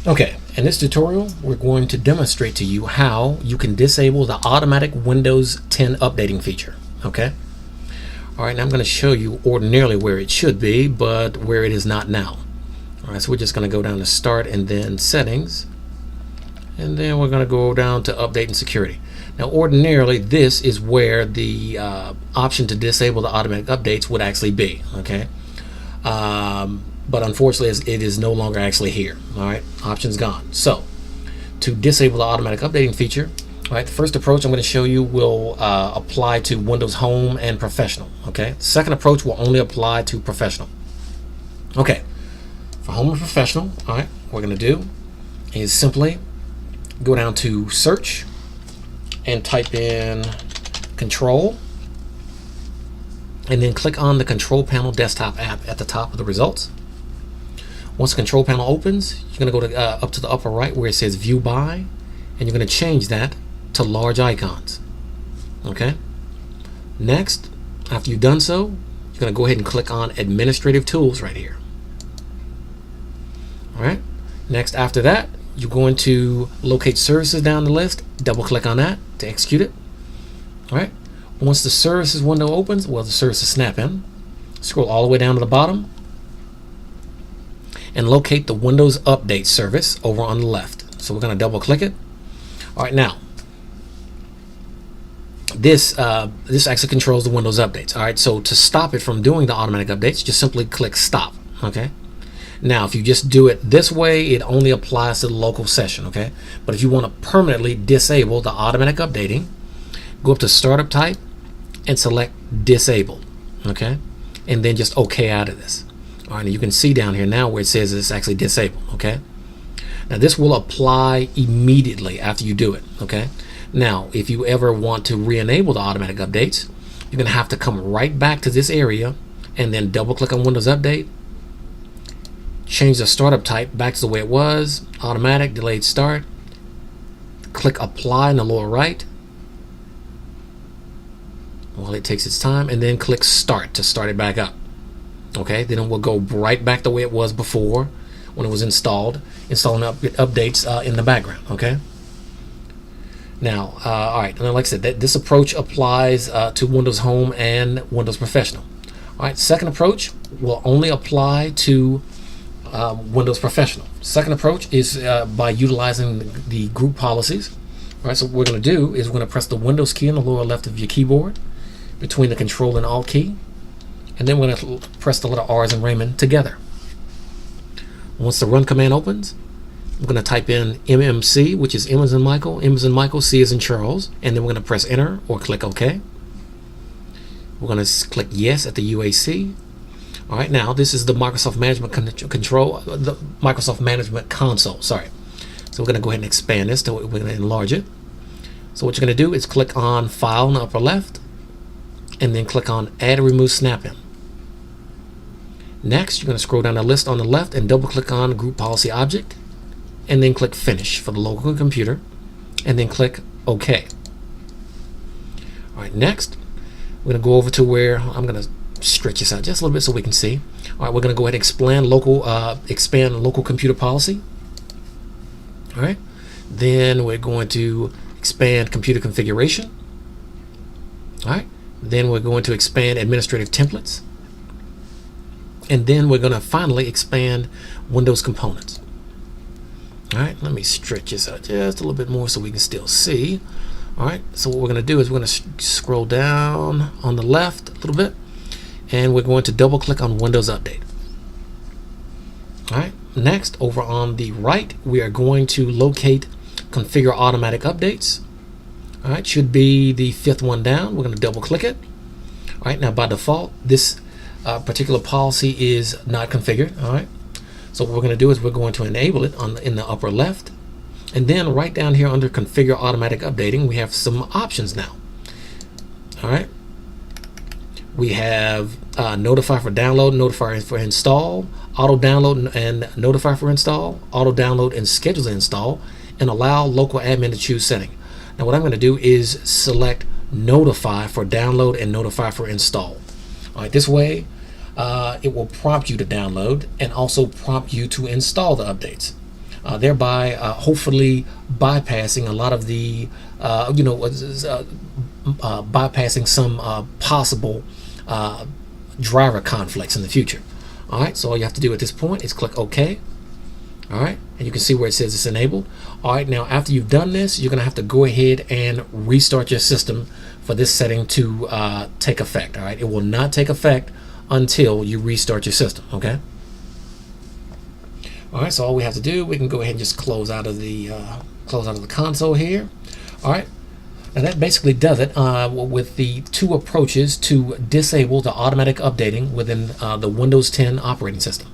Okay, in this tutorial, we're going to demonstrate to you how you can disable the automatic Windows 10 updating feature. Okay? All right, now I'm going to show you ordinarily where it should be, but where it is not now. All right, so we're just going to go down to Start and then Settings, and then we're going to go down to Update and Security. Now, ordinarily, this is where the option to disable the automatic updates would actually be. Okay? But unfortunately, it is no longer actually here. All right, options gone. So to disable the automatic updating feature, all right, the first approach I'm going to show you will apply to Windows Home and Professional. Okay, the second approach will only apply to Professional. Okay, for Home and Professional, all right, what we're going to do is simply go down to Search and type in Control, and then click on the Control Panel Desktop app at the top of the results. Once the control panel opens, you're going to go to up to the upper right where it says View By, and you're going to change that to Large Icons. Okay. Next, after you've done so, you're going to go ahead and click on Administrative Tools right here. All right. Next, after that, you're going to locate Services down the list. Double click on that to execute it. All right. Once the Services window opens, well, the Services snap in. Scroll all the way down to the bottom and locate the Windows Update service over on the left. So we're going to double click it. All right, now this actually controls the Windows updates. All right, so to stop it from doing the automatic updates, just simply click Stop. Okay. Now, if you just do it this way, it only applies to the local session. Okay, but if you want to permanently disable the automatic updating, go up to Startup Type and select Disable. Okay, and then just OK out of this. All right, and you can see down here now where it says it's actually disabled. Okay, now this will apply immediately after you do it. Okay, now if you ever want to re-enable the automatic updates, you're going to have to come right back to this area and then double click on Windows Update, change the startup type back to the way it was, automatic, delayed start, click Apply in the lower right while it takes its time, and then click Start to start it back up. Okay, then it will go right back the way it was before when it was installing updates in the background. Okay. Now, all right, and like I said, this approach applies to Windows Home and Windows Professional. All right, second approach will only apply to Windows Professional. Second approach is by utilizing the group policies. All right, so what we're going to do is we're going to press the Windows key in the lower left of your keyboard between the Control and Alt key. And then we're going to press the letter R as in Raymond together. Once the Run command opens, we're going to type in MMC, which is M as in Michael, M as in Michael, C as in Charles, and then we're going to press Enter or click OK. We're going to click Yes at the UAC. All right, now this is the Microsoft Management the Microsoft Management Console. Sorry. So we're going to go ahead and expand this. We're going to enlarge it. So what you're going to do is click on File in the upper left, and then click on Add and Remove Snap-in. Next, you're going to scroll down the list on the left and double click on Group Policy Object, and then click Finish for the local computer, and then click OK. All right, next, we're going to go over to where I'm going to stretch this out just a little bit so we can see. All right, we're going to go ahead and expand local computer policy. All right, then we're going to expand computer configuration. All right, then we're going to expand administrative templates. And then we're going to finally expand Windows components. All right, let me stretch this out just a little bit more so we can still see. All right, so what we're going to do is we're going to scroll down on the left a little bit, and we're going to double click on Windows Update. All right, next over on the right, we are going to locate Configure Automatic Updates. All right, should be the fifth one down. We're going to double click it. All right, now by default, this particular policy is not configured. All right, so what we're going to do is we're going to enable it in the upper left, and then right down here under Configure Automatic Updating, we have some options now. All right, we have Notify for Download, Notify for Install, Auto Download and Notify for Install, Auto Download and Schedule to Install, and allow local admin to choose setting. Now what I'm going to do is select Notify for Download and Notify for Install. All right, this way it will prompt you to download and also prompt you to install the updates. thereby hopefully bypassing a lot of the bypassing some possible driver conflicts in the future. All right, so all you have to do at this point is click OK. All right, and you can see where it says it's enabled. All right, now after you've done this, you're going to have to go ahead and restart your system for this setting to take effect. All right, it will not take effect until you restart your system. Okay. All right, so all we have to do, we can go ahead and just close out of the console here. All right, and that basically does it with the two approaches to disable the automatic updating within the Windows 10 operating system.